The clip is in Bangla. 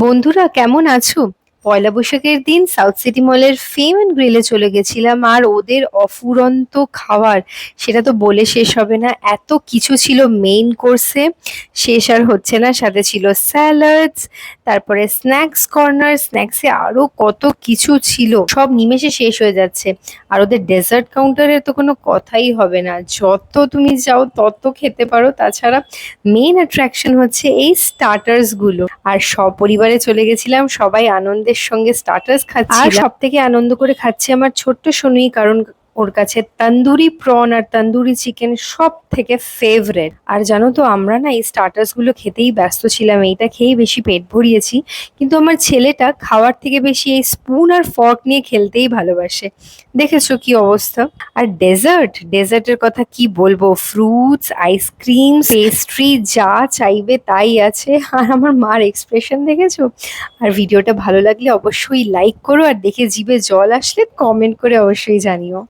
বন্ধুরা কেমন আছো? পয়লা বৈশাখের দিন সাউথ সিটি মলের ফেম অ্যান্ড গ্রিলে চলে গেছিলাম, আর ওদের অফুরন্ত খাবার সেটা তো বলে শেষ হবে না। এত কিছু ছিল মেইন কোর্সে, শেষ আর হচ্ছে না। সাথে ছিল স্যালাডস, তারপরে স্ন্যাক্স কর্নার, স্ন্যাক্সে আরো কত কিছু ছিল, সব নিমেষে শেষ হয়ে যাচ্ছে। আর ওদের ডেজার্ট কাউন্টারের তো কোনো কথাই হবে না, যত তুমি চাও তত খেতে পারো। তাছাড়া মেইন অ্যাট্রাকশন হচ্ছে এই স্টার্টার্স গুলো। আর সপরিবারে চলে গেছিলাম, সবাই আনন্দের সঙ্গে স্টার্টার্স খাচ্ছি। আর সব থেকে আনন্দ করে খাচ্ছে আমার ছোট্ট সোনুই, কারণ ওর কাছে তন্দুরি প্রন আর তন্দুরি চিকেন সব থেকে ফেভারেট। আর জানো তো, আমরা না এই স্টার্টার্স গুলো খেতেই ব্যস্ত ছিলাম, এইটা খেয়েই বেশি পেট ভরিয়েছি। কিন্তু আমার ছেলেটা খাওয়ার থেকে বেশি এই স্পুন আর ফর্ক নিয়ে খেলতেই ভালোবাসে। দেখেছো কি অবস্থা। আর ডেজার্টের কথা কি বলবো, ফ্রুটস, আইসক্রিম, পেস্ট্রি, যা চাইবে তাই আছে। আর আমার মার এক্সপ্রেশন দেখেছো। আর ভিডিওটা ভালো লাগলে অবশ্যই লাইক করো, আর দেখে জিভে জল আসলে কমেন্ট করে অবশ্যই জানিও।